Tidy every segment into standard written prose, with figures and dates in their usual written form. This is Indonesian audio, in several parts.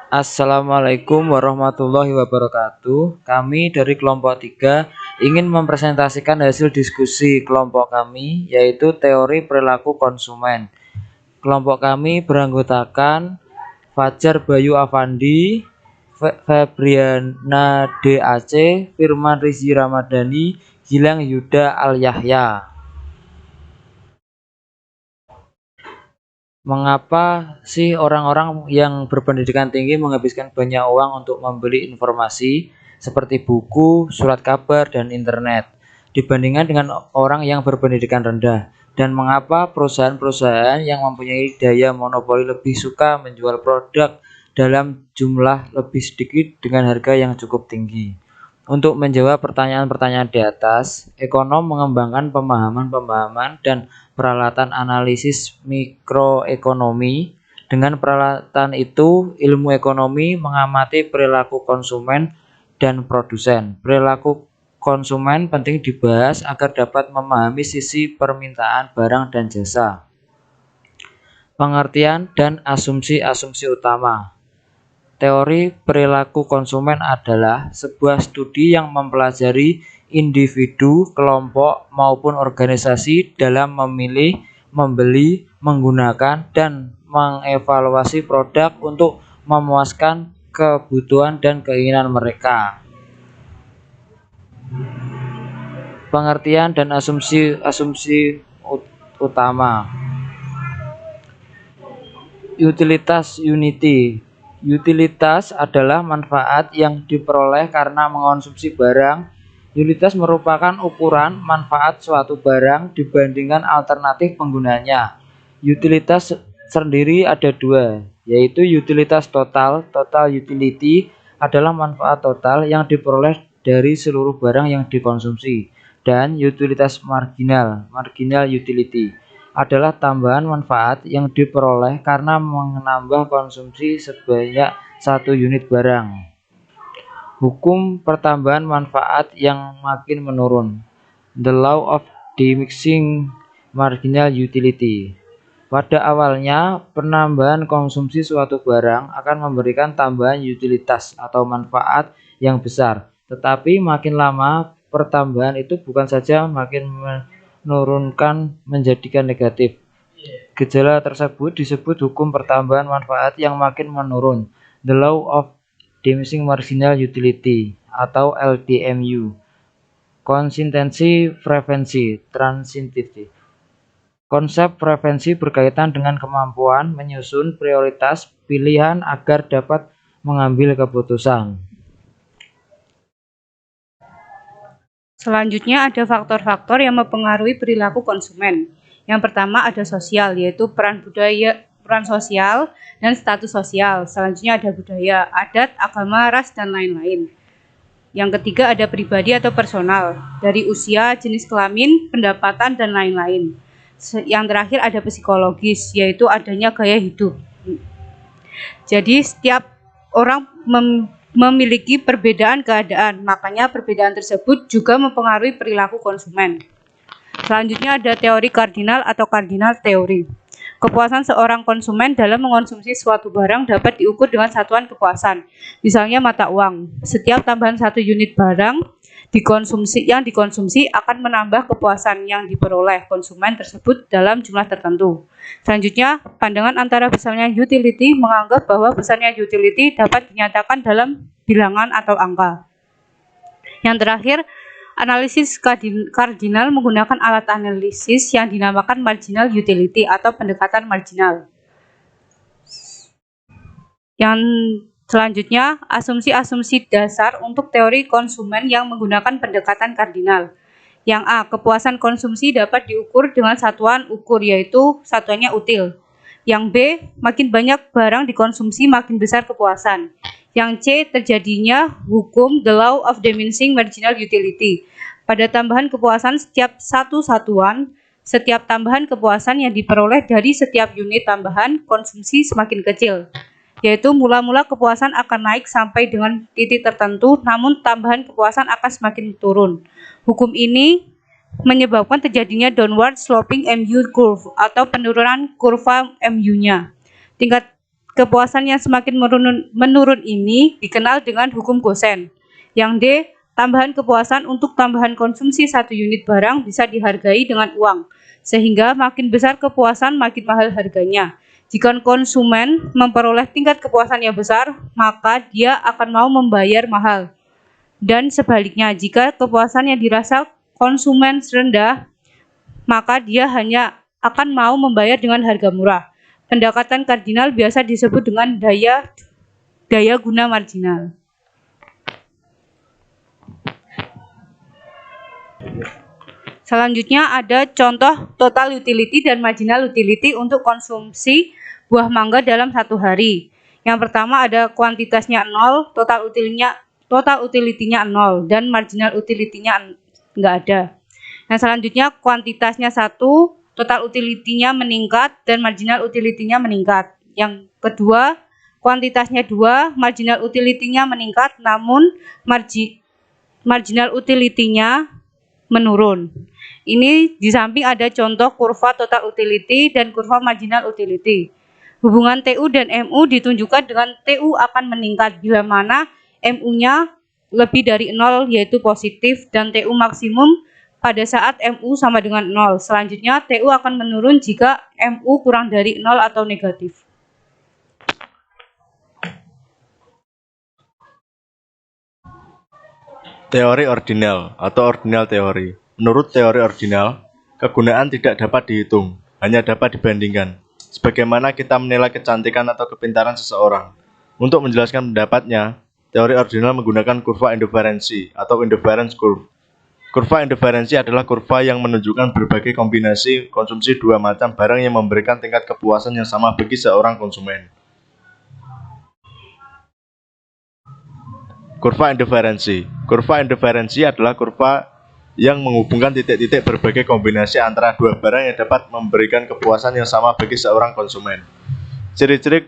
Assalamualaikum warahmatullahi wabarakatuh. Kami dari kelompok 3 ingin mempresentasikan hasil diskusi kelompok kami, yaitu teori perilaku konsumen. Kelompok kami beranggotakan Fajar Bayu Afandi, Febriana DAC, Firman Rizi Ramadhani, Gilang Yuda Al Yahya. Mengapa sih orang-orang yang berpendidikan tinggi menghabiskan banyak uang untuk membeli informasi seperti buku, surat kabar, dan internet dibandingkan dengan orang yang berpendidikan rendah? Dan mengapa perusahaan-perusahaan yang mempunyai daya monopoli lebih suka menjual produk dalam jumlah lebih sedikit dengan harga yang cukup tinggi? Untuk menjawab pertanyaan-pertanyaan di atas, ekonom mengembangkan pemahaman-pemahaman dan peralatan analisis mikroekonomi. Dengan peralatan itu, ilmu ekonomi mengamati perilaku konsumen dan produsen. Perilaku konsumen penting dibahas agar dapat memahami sisi permintaan barang dan jasa. Pengertian dan asumsi-asumsi utama. Teori perilaku konsumen adalah sebuah studi yang mempelajari individu, kelompok, maupun organisasi dalam memilih, membeli, menggunakan, dan mengevaluasi produk untuk memuaskan kebutuhan dan keinginan mereka. Pengertian dan asumsi-asumsi utama. Utilitas unity. Utilitas adalah manfaat yang diperoleh karena mengonsumsi barang. Utilitas merupakan ukuran manfaat suatu barang dibandingkan alternatif penggunanya. Utilitas sendiri ada dua, yaitu utilitas total. Total utility adalah manfaat total yang diperoleh dari seluruh barang yang dikonsumsi. Dan utilitas marginal, marginal utility, adalah tambahan manfaat yang diperoleh karena menambah konsumsi sebanyak 1 unit barang. Hukum pertambahan manfaat yang makin menurun. The law of diminishing marginal utility. Pada awalnya, penambahan konsumsi suatu barang akan memberikan tambahan utilitas atau manfaat yang besar. Tetapi makin lama, pertambahan itu bukan saja makin menurunkan menjadikan negatif. Gejala tersebut disebut hukum pertambahan manfaat yang makin menurun, the law of diminishing marginal utility atau LDMU. Konsistensi preferensi, transitivity. Konsep preferensi berkaitan dengan kemampuan menyusun prioritas pilihan agar dapat mengambil keputusan. Selanjutnya ada faktor-faktor yang mempengaruhi perilaku konsumen. Yang pertama ada sosial, yaitu peran sosial dan status sosial. Selanjutnya ada budaya, adat, agama, ras, dan lain-lain. Yang ketiga ada pribadi atau personal, dari usia, jenis kelamin, pendapatan, dan lain-lain. Yang terakhir ada psikologis, yaitu adanya gaya hidup. Jadi setiap orang memiliki perbedaan keadaan, makanya perbedaan tersebut juga mempengaruhi perilaku konsumen. Selanjutnya ada teori kardinal atau kardinal teori. Kepuasan seorang konsumen dalam mengonsumsi suatu barang dapat diukur dengan satuan kepuasan, misalnya mata uang. Setiap tambahan 1 unit barang yang dikonsumsi akan menambah kepuasan yang diperoleh konsumen tersebut dalam jumlah tertentu. Selanjutnya, pandangan antara besarnya utility menganggap bahwa besarnya utility dapat dinyatakan dalam bilangan atau angka. Yang terakhir, analisis kardinal menggunakan alat analisis yang dinamakan marginal utility atau pendekatan marginal. Yang selanjutnya, asumsi-asumsi dasar untuk teori konsumen yang menggunakan pendekatan kardinal. Yang A, kepuasan konsumsi dapat diukur dengan satuan ukur, yaitu satuannya util. Yang B, makin banyak barang dikonsumsi makin besar kepuasan. Yang C, terjadinya hukum the law of diminishing marginal utility. Pada tambahan kepuasan setiap setiap tambahan kepuasan yang diperoleh dari setiap unit tambahan konsumsi semakin kecil. Yaitu mula-mula kepuasan akan naik sampai dengan titik tertentu, namun tambahan kepuasan akan semakin turun. Hukum ini menyebabkan terjadinya downward sloping MU curve atau penurunan kurva MU-nya. Tingkat kepuasan yang semakin menurun ini dikenal dengan hukum Gosen. Yang D, tambahan kepuasan untuk tambahan konsumsi 1 unit barang bisa dihargai dengan uang, sehingga makin besar kepuasan makin mahal harganya. Jika konsumen memperoleh tingkat kepuasan yang besar, maka dia akan mau membayar mahal. Dan sebaliknya, jika kepuasan yang dirasa konsumen rendah, maka dia hanya akan mau membayar dengan harga murah. Pendekatan kardinal biasa disebut dengan daya guna marginal. Selanjutnya ada contoh total utility dan marginal utility untuk konsumsi buah mangga dalam 1 hari. Yang pertama ada kuantitasnya 0, total utility-nya 0, dan marginal utility-nya enggak ada. Yang selanjutnya kuantitasnya 1, total utility-nya meningkat dan marginal utility-nya meningkat. Yang kedua, kuantitasnya 2, marginal utility-nya meningkat namun marginal utility-nya menurun. Ini di samping ada contoh kurva total utility dan kurva marginal utility. Hubungan TU dan MU ditunjukkan dengan TU akan meningkat bila mana MU-nya lebih dari 0 yaitu positif dan TU maksimum pada saat MU sama dengan 0. Selanjutnya, TU akan menurun jika MU kurang dari 0 atau negatif. Teori ordinal atau ordinal teori. Menurut teori ordinal, kegunaan tidak dapat dihitung, hanya dapat dibandingkan. Sebagaimana kita menilai kecantikan atau kepintaran seseorang. Untuk menjelaskan pendapatnya, teori ordinal menggunakan kurva indiferensi atau indifference curve. Kurva indiferensi adalah kurva yang menunjukkan berbagai kombinasi konsumsi 2 macam barang yang memberikan tingkat kepuasan yang sama bagi seorang konsumen. Kurva indiferensi. Kurva indiferensi adalah kurva yang menghubungkan titik-titik berbagai kombinasi antara 2 barang yang dapat memberikan kepuasan yang sama bagi seorang konsumen. Ciri-ciri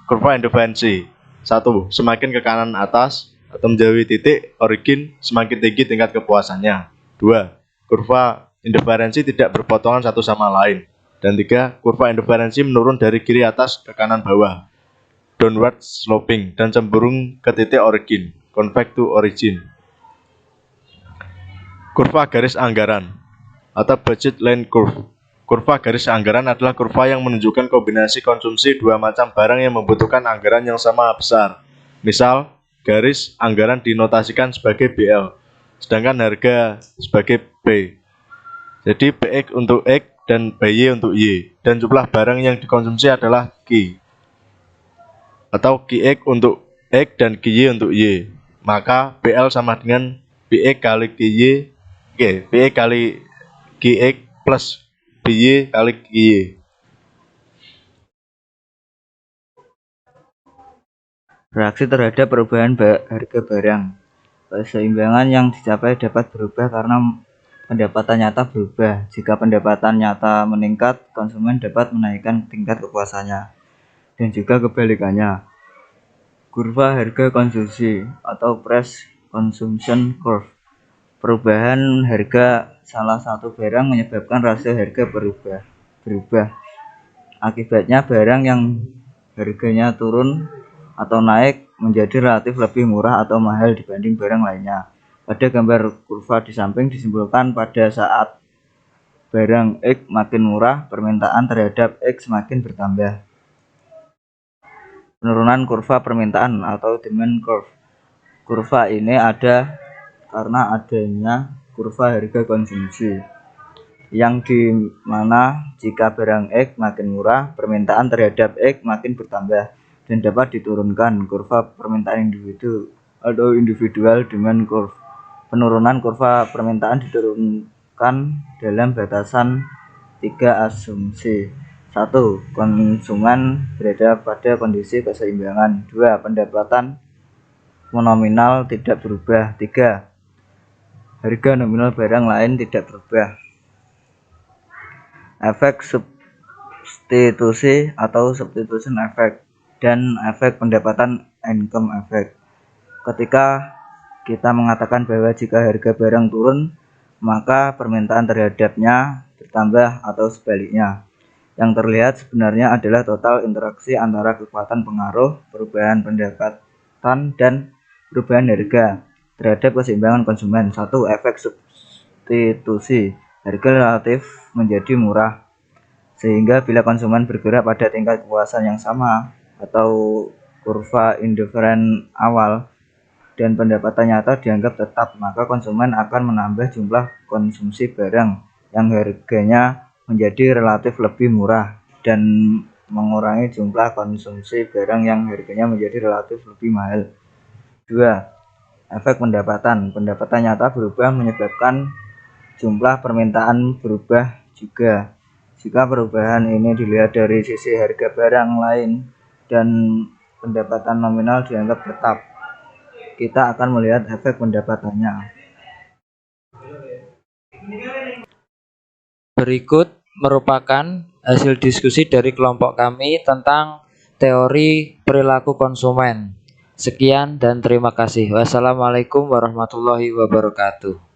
kurva indiferensi. 1. Semakin ke kanan atas atau menjauhi titik origin, semakin tinggi tingkat kepuasannya. 2. Kurva indiferensi tidak berpotongan satu sama lain. Dan 3. Kurva indiferensi menurun dari kiri atas ke kanan bawah, downward sloping, dan cenderung ke titik origin, convex to origin. Kurva garis anggaran atau budget line curve. Kurva garis anggaran adalah kurva yang menunjukkan kombinasi konsumsi 2 macam barang yang membutuhkan anggaran yang sama besar. Misal, garis anggaran dinotasikan sebagai BL, sedangkan harga sebagai P. Jadi PX untuk X dan BY untuk Y, dan jumlah barang yang dikonsumsi adalah Q. Atau QX untuk X dan QY untuk Y. Maka BL sama dengan PX kali QY, PX kali QX plus BY kali QY. Reaksi terhadap perubahan harga barang. Keseimbangan yang dicapai dapat berubah karena pendapatan nyata berubah. Jika pendapatan nyata meningkat, konsumen dapat menaikkan tingkat kepuasannya. Dan juga kebalikannya. Kurva harga konsumsi atau price consumption curve. Perubahan harga salah satu barang menyebabkan rasio harga berubah. Akibatnya barang yang harganya turun atau naik menjadi relatif lebih murah atau mahal dibanding barang lainnya. Pada gambar kurva di samping disimpulkan pada saat barang X makin murah, permintaan terhadap X makin bertambah. Penurunan kurva permintaan atau demand curve. Kurva ini ada karena adanya kurva harga konsumsi, yang dimana jika barang X makin murah, permintaan terhadap X makin bertambah dan dapat diturunkan kurva permintaan individu atau individual demand curve. Penurunan kurva permintaan diturunkan dalam batasan 3 asumsi. 1. Konsumen berada pada kondisi keseimbangan. 2. Pendapatan nominal tidak berubah. 3. Harga nominal barang lain tidak berubah. Efek substitusi atau substitution effect dan efek pendapatan income effect. Ketika kita mengatakan bahwa jika harga barang turun, maka permintaan terhadapnya bertambah atau sebaliknya. Yang terlihat sebenarnya adalah total interaksi antara kekuatan pengaruh, perubahan pendapatan, dan perubahan harga terhadap keseimbangan konsumen. 1. Efek substitusi. Harga relatif menjadi murah, sehingga bila konsumen bergerak pada tingkat kepuasan yang sama atau kurva indiferen awal dan pendapatan nyata dianggap tetap, maka konsumen akan menambah jumlah konsumsi barang yang harganya menjadi relatif lebih murah dan mengurangi jumlah konsumsi barang yang harganya menjadi relatif lebih mahal. 2. Efek pendapatan. Pendapatan nyata berubah menyebabkan jumlah permintaan berubah juga. Jika perubahan ini dilihat dari sisi harga barang lain dan pendapatan nominal dianggap tetap, kita akan melihat efek pendapatannya. Berikut merupakan hasil diskusi dari kelompok kami tentang teori perilaku konsumen. Sekian dan terima kasih. Wassalamualaikum warahmatullahi wabarakatuh.